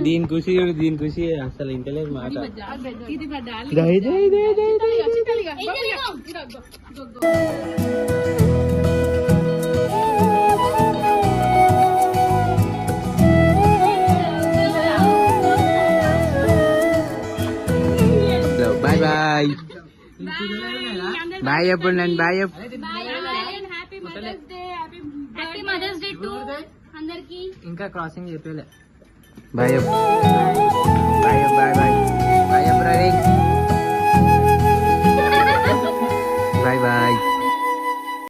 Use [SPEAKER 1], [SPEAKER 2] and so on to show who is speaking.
[SPEAKER 1] దీని ఖుషి దీని ఖుషి అసలు ఇంటలేదు మాట. బాయ్ బాయ్ బాయ్ చెప్పండి నన్ను బాయ్ చెప్పు. ఇంకా క్రాసింగ్ చెప్పలే bye bye bye bye bye bye.